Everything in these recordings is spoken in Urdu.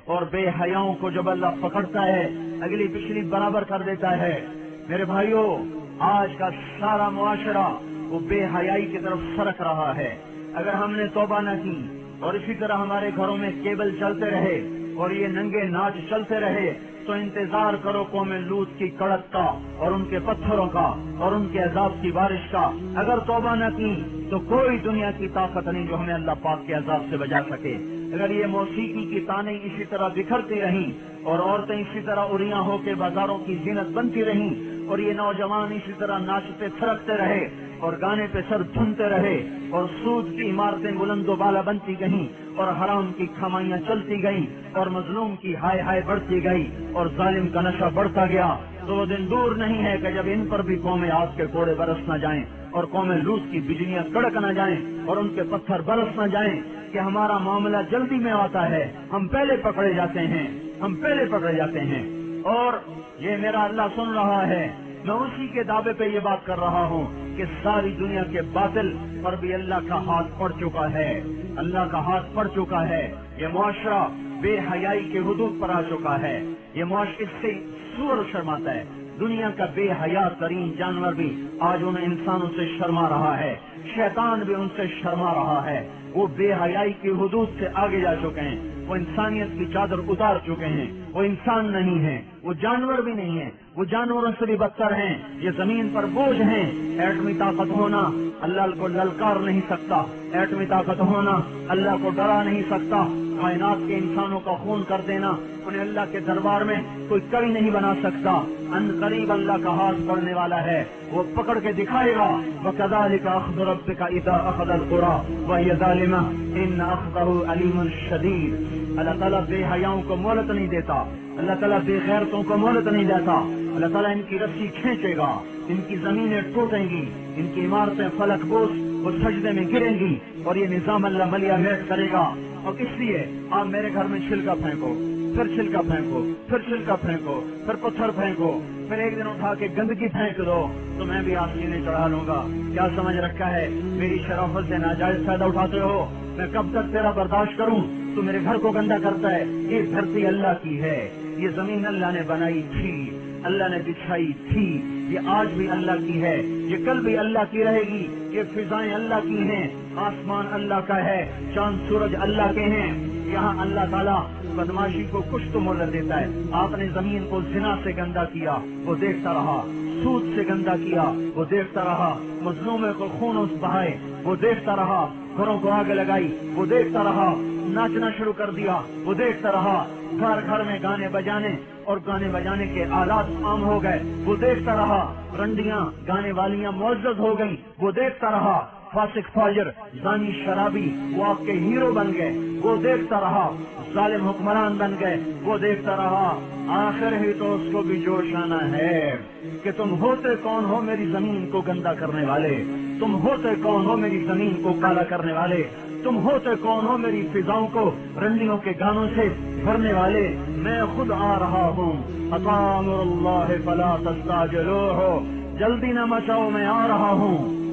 اور بے حیاؤں کو جب اللہ پکڑتا ہے اگلی پچھلی برابر کر دیتا ہے۔ میرے بھائیوں، آج کا سارا معاشرہ وہ بے حیائی کی طرف سرک رہا ہے۔ اگر ہم نے توبہ نہ کی اور اسی طرح ہمارے گھروں میں کیبل چلتے رہے اور یہ ننگے ناچ چلتے رہے تو انتظار کرو قوم لوط کی کڑک کا اور ان کے پتھروں کا اور ان کے عذاب کی بارش کا۔ اگر توبہ نہ کی تو کوئی دنیا کی طاقت نہیں جو ہمیں اللہ پاک کے عذاب سے بچا سکے۔ اگر یہ موسیقی کی تانیں اسی طرح بکھرتی رہیں اور عورتیں اسی طرح اریاں ہو کے بازاروں کی زینت بنتی رہیں اور یہ نوجوان اسی طرح ناچتے تھرکتے رہے اور گانے پہ سر دھنتے رہے اور سود کی عمارتیں بلند و بالا بنتی گئیں اور حرام کی کمائیاں چلتی گئیں اور مظلوم کی ہائے ہائے بڑھتی گئی اور ظالم کا نشہ بڑھتا گیا، تو وہ دن دور نہیں ہے کہ جب ان پر بھی قوم عاد کے کوڑے برس نہ جائیں اور قوم لوط کی بجلیاں کڑک نہ جائیں اور ان کے پتھر برس نہ جائیں کہ ہمارا معاملہ جلدی میں آتا ہے، ہم پہلے پکڑے جاتے ہیں، ہم پہلے پکڑے جاتے ہیں۔ اور یہ میرا اللہ سن رہا ہے، میں اسی کے دعوے پہ یہ بات کر رہا ہوں کہ ساری دنیا کے باطل پر بھی اللہ کا ہاتھ پڑ چکا ہے، اللہ کا ہاتھ پڑ چکا ہے۔ یہ معاشرہ بے حیائی کے حدود پر آ چکا ہے، یہ معاشرے سے سور شرماتا ہے۔ دنیا کا بے حیا ترین جانور بھی آج ان انسانوں سے شرما رہا ہے، شیطان بھی ان سے شرما رہا ہے۔ وہ بے حیائی کی حدود سے آگے جا چکے ہیں، وہ انسانیت کی چادر اتار چکے ہیں، وہ انسان نہیں ہیں، وہ جانور بھی نہیں ہیں، وہ جانوروں سے بھی بدتر ہیں، یہ زمین پر بوجھ ہیں۔ ایٹمی طاقت ہونا اللہ کو للکار نہیں سکتا، ایٹمی طاقت ہونا اللہ کو ڈرا نہیں سکتا، کائنات کے انسانوں کا خون کر دینا انہیں اللہ کے دربار میں کوئی کبھی نہیں بنا سکتا۔ ان قریب اللہ کا ہاتھ بڑھنے والا ہے، وہ پکڑ کے دکھائے گا۔ وَكَذَلِكَ أَخْذُ رَبِّكَ إِذَا أَخَذَ الْقُرَىٰ وَهِيَ ظَالِمَةٌ إِنَّ أَخْذَهُ أَلِيمٌ شَدِيدٌ۔ اللہ تعالیٰ بے حیاؤں کو مہلت نہیں دیتا، اللہ تعالیٰ بے غیرتوں کو مہلت نہیں دیتا۔ اللہ تعالیٰ ان کی رسی کھینچے گا، ان کی زمینیں ٹوٹیں گی، ان کی عمارتیں فلک بوس وہ سجدے میں گریں گی اور یہ نظام اللہ ملیہ میٹ کرے گا۔ اور اس لیے آپ میرے گھر میں چھلکا پھینکو، پھر چھلکا پھینکو، پھر چھلکا پھینکو، پھر پتھر پھینکو، پھر ایک دن اٹھا کے گندگی پھینک دو تو میں بھی آپ سینے چڑھا لوں گا۔ کیا سمجھ رکھا ہے؟ میری شرافت سے ناجائز فائدہ اٹھاتے ہو، میں کب تک تیرا برداشت کروں؟ تو میرے گھر کو گندا کرتا ہے۔ یہ دھرتی اللہ کی ہے، یہ زمین اللہ نے بنائی تھی، اللہ نے بچھائی تھی، یہ آج بھی اللہ کی ہے، یہ کل بھی اللہ کی رہے گی، یہ فضائیں اللہ کی ہیں، آسمان اللہ کا ہے، چاند سورج اللہ کے ہیں۔ یہاں اللہ تعالیٰ بدماشی کو کچھ تو مہلت دیتا ہے۔ آپ نے زمین کو زنا سے گندا کیا، وہ دیکھتا رہا، سود سے گندا کیا، وہ دیکھتا رہا، مظلومے کو خون بہائے، وہ دیکھتا رہا، گھروں کو آگ لگائی، وہ دیکھتا رہا، ناچنا شروع کر دیا، وہ دیکھتا رہا، گھر گھر میں گانے بجانے اور گانے بجانے کے آلات عام ہو گئے، وہ دیکھتا رہا، رنڈیاں گانے والیاں معزز ہو گئی، وہ دیکھتا رہا، فاسق فاجر زانی شرابی وہ آپ کے ہیرو بن گئے، وہ دیکھتا رہا، ظالم حکمران بن گئے، وہ دیکھتا رہا۔ آخر ہی تو اس کو بھی جوش آنا ہے کہ تم ہوتے کون ہو میری زمین کو گندا کرنے والے، تم ہوتے کون ہو میری زمین کو کالا کرنے والے، تم ہوتے کون ہو میری فضاؤں کو رنڈیوں کے گانوں سے بھرنے والے۔ میں خود آ رہا ہوں، اطاع امر اللہ فلا تستعجلوہ، جلدی نہ مچاؤ، میں آ رہا ہوں۔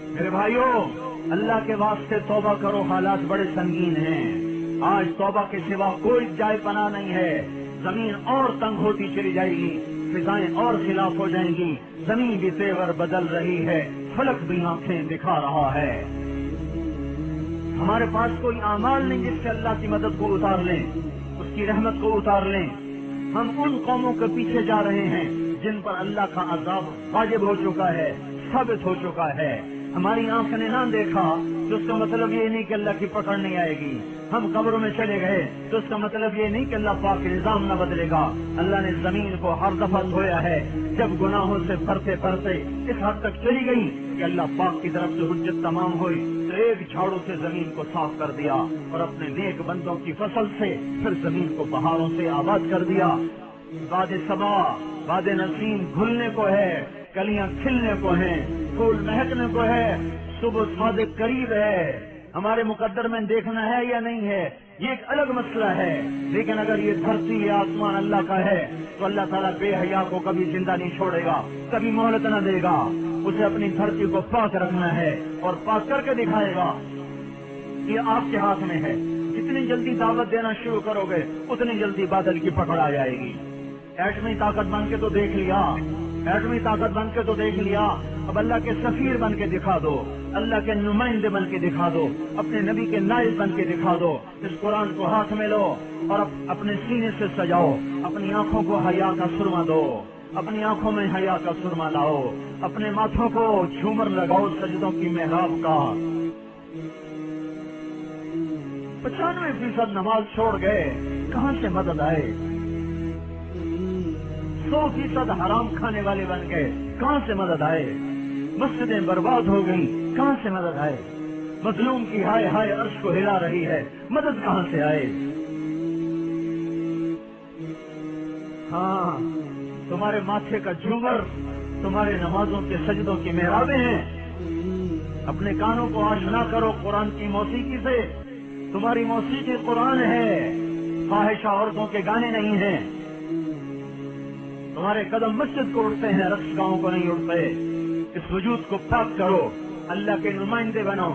میرے بھائیوں، اللہ کے واسطے توبہ کرو، حالات بڑے سنگین ہیں۔ آج توبہ کے سوا کوئی جائے پناہ نہیں ہے۔ زمین اور تنگ ہوتی چلی جائے گی، فضائیں اور خلاف ہو جائیں گی، زمین بھی تیور بدل رہی ہے، فلک بھی آنکھیں دکھا رہا ہے۔ ہمارے پاس کوئی اعمال نہیں جس سے اللہ کی مدد کو اتار لیں، اس کی رحمت کو اتار لیں۔ ہم ان قوموں کے پیچھے جا رہے ہیں جن پر اللہ کا عذاب واجب ہو چکا ہے، ثابت ہو چکا ہے۔ ہماری آنکھ نے نہ دیکھا تو اس کا مطلب یہ نہیں کہ اللہ کی پکڑ نہیں آئے گی۔ ہم قبروں میں چلے گئے تو اس کا مطلب یہ نہیں کہ اللہ پاک کے نظام نہ بدلے گا۔ اللہ نے زمین کو ہر دفعہ دھویا ہے، جب گناہوں سے بھرتے بھرتے اس حد تک چلی گئی کہ اللہ پاک کی طرف سے حجت تمام ہوئی تو ایک جھاڑو سے زمین کو صاف کر دیا اور اپنے نیک بندوں کی فصل سے پھر زمین کو بہاروں سے آباد کر دیا۔ باد صبا، باد نسیم گھلنے کو ہے، کلیاں کھلنے کو ہیں، پھول مہکنے کو ہے، صبح صادق قریب ہے۔ ہمارے مقدر میں دیکھنا ہے یا نہیں ہے یہ ایک الگ مسئلہ ہے، لیکن اگر یہ دھرتی یا آسمان اللہ کا ہے تو اللہ تعالیٰ بے حیا کو کبھی زندہ نہیں چھوڑے گا، کبھی مہلت نہ دے گا۔ اسے اپنی دھرتی کو پاک رکھنا ہے اور پاک کر کے دکھائے گا۔ یہ آپ کے ہاتھ میں ہے، جتنی جلدی دعوت دینا شروع کرو گے اتنی جلدی بادل کی پکڑ آ جائے گی. ایٹمی طاقت بن کے تو دیکھ لیا, ایٹمی طاقت بن کے تو دیکھ لیا, اب اللہ کے سفیر بن کے دکھا دو, اللہ کے نمائندے بن کے دکھا دو, اپنے نبی کے نائب بن کے دکھا دو. اس قرآن کو ہاتھ میں لو اور اپنے سینے سے سجاؤ, اپنی آنکھوں کو حیا کا سرما دو, اپنی آنکھوں میں حیا کا سرما لاؤ, اپنے ماتھوں کو جھومر لگاؤ سجدوں کی محراب کا. 95% نماز چھوڑ گئے, کہاں سے مدد آئے؟ 100% حرام کھانے والے بن گئے, کہاں سے مدد آئے؟ مسجدیں برباد ہو گئی, کہاں سے مدد آئے؟ مظلوم کی ہائے ہائے عرش کو ہلا رہی ہے, مدد کہاں سے آئے؟ ہاں, تمہارے ماتھے کا جھومر تمہارے نمازوں کے سجدوں کی محرابیں ہیں. اپنے کانوں کو آشنا کرو قرآن کی موسیقی سے. تمہاری موسیقی قرآن ہے, فاحشہ عورتوں کے گانے نہیں ہیں. تمہارے قدم مسجد کو اٹھتے ہیں, رقص گاؤں کو نہیں اٹھتے. اس وجود کو پاک کرو, اللہ کے نمائندے بنو.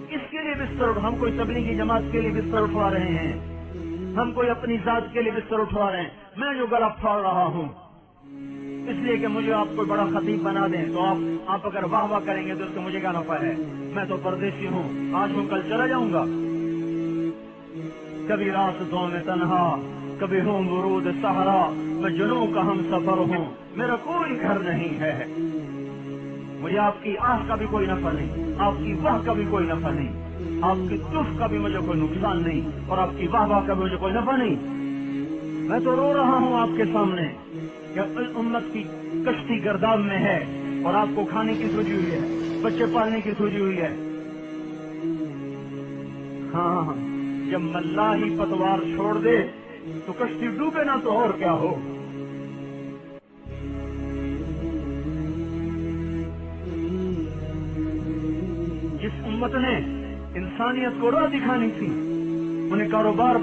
اس کے لیے بستر, ہم کوئی تبلیغی جماعت کے لیے بستر اٹھوا رہے ہیں, ہم کوئی اپنی ذات کے لیے بستر اٹھوا رہے ہیں. میں جو گلا پھاڑ رہا ہوں اس لیے کہ مجھے آپ کو بڑا خطیب بنا دیں, تو آپ اگر واہ واہ کریں گے تو اس سے مجھے کیا نفع ہے؟ میں تو پردیسی ہوں, آج ہوں کل چلا جاؤں گا. کبھی راستوں میں تنہا, کبھی ہوں ورود صحرا, میں جنوں کا ہم سفر ہوں, میرا کوئی گھر نہیں ہے. مجھے آپ کی آہ کا بھی کوئی نفع نہیں, آپ کی واہ کا بھی کوئی نفع نہیں, آپ کی تف کا بھی مجھے کوئی نقصان نہیں, اور آپ کی واہ واہ کا بھی مجھے کوئی نفع نہیں. میں تو رو رہا ہوں آپ کے سامنے کہ امت کی کشتی گرداب میں ہے, اور آپ کو کھانے کی سوچی ہوئی ہے, بچے پالنے کی سوچی ہوئی ہے. ہاں, جب ملا ہی پتوار چھوڑ دے تو کشتی ڈوبے نہ تو اور کیا ہو. جس امت نے انسانیت کو راہ دکھانی تھی, انہیں کاروبار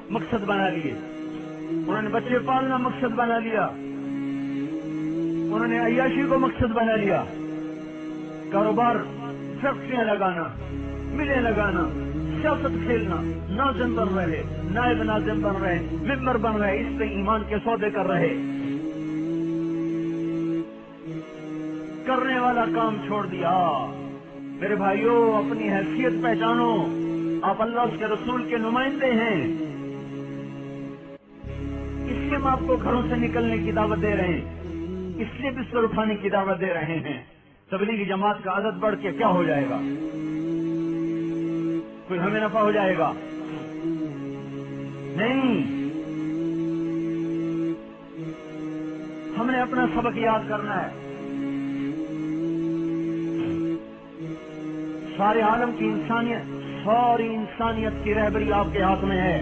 مقصد بنا لیے, انہوں نے بچے پالنا مقصد بنا لیا, انہوں نے عیاشی کو مقصد بنا لیا. کاروبار, فیکٹریاں لگانا, ملیں لگانا, سیاست کھیلنا, ناظم بن رہے, نائب ناظم بن رہے, ممبر بن رہے, اس سے ایمان کے سودے کر رہے. کرنے والا کام چھوڑ دیا. میرے بھائیوں, اپنی حیثیت پہچانو, آپ اللہ کے رسول کے نمائندے ہیں. اس لیے ہم آپ کو گھروں سے نکلنے کی دعوت دے رہے ہیں, اس لیے بستر اٹھانے کی دعوت دے رہے ہیں. تبلیغی جماعت کا عدد بڑھ کے کیا ہو جائے گا؟ کوئی ہمیں نفع ہو جائے گا؟ نہیں. ہم نے اپنا سبق یاد کرنا ہے. سارے عالم کی انسانیت, ساری انسانیت کی رہبری آپ کے ہاتھ میں ہے.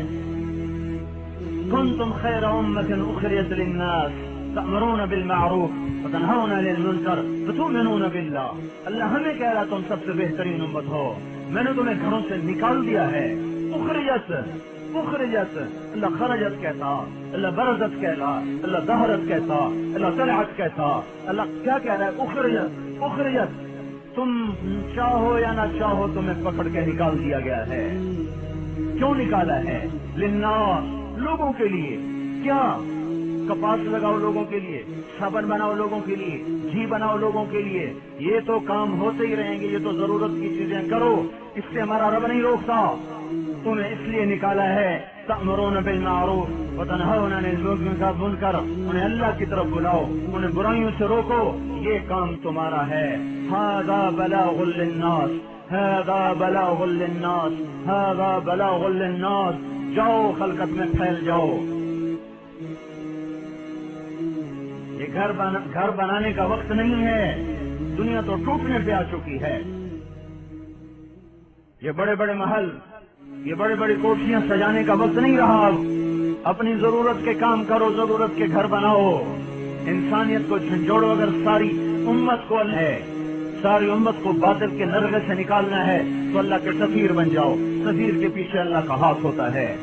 کنتم خیر امۃ اخرجت للناس تأمرون بالمعروف وتنہون عن المنکر وتؤمنون باللہ. اللہ ہمیں کہہ رہا تم سب سے بہترین امت ہو, میں نے تمہیں گھروں سے نکال دیا ہے. اخرجت, اخرجت, اللہ خرجت کہتا, اللہ برزت کہتا, اللہ ظہرت کہتا, اللہ طلعت کہتا. اللہ کیا کہہ رہا ہے؟ اخرجت, اخرجت. تم چاہو یا نہ چاہو تمہیں پکڑ کے نکال دیا گیا ہے. کیوں نکالا ہے؟ للناس, لوگوں کے لیے. کیا؟ کپاس لگاؤ لوگوں کے لیے, صابن بناؤ لوگوں کے لیے, گھی بناؤ لوگوں کے لیے. یہ تو کام ہوتے ہی رہیں گے, یہ تو ضرورت کی چیزیں کرو, اس سے ہمارا رب نہیں روکتا. تمہیں اس لیے نکالا ہے تأمرون بالمعروف وتنہون عن المنکر, انہیں اللہ کی طرف بلاؤ, انہیں برائیوں سے روکو. یہ کام تمہارا ہے. ھذا بلاغ للناس, ھذا بلاغ للناس, ھذا بلاغ للناس. جاؤ خلقت میں پھیل جاؤ. یہ گھر بنانے کا وقت نہیں ہے, دنیا تو ٹوٹنے پہ آ چکی ہے. یہ بڑے بڑے محل, یہ بڑی بڑی کوٹھیاں سجانے کا وقت نہیں رہا. اپنی ضرورت کے کام کرو, ضرورت کے گھر بناؤ. انسانیت کو جھنجھوڑو. اگر ساری امت کو ہے, ساری امت کو باطل کے نرغے سے نکالنا ہے تو اللہ کے سفیر بن جاؤ. سفیر کے پیچھے اللہ کا ہاتھ ہوتا ہے.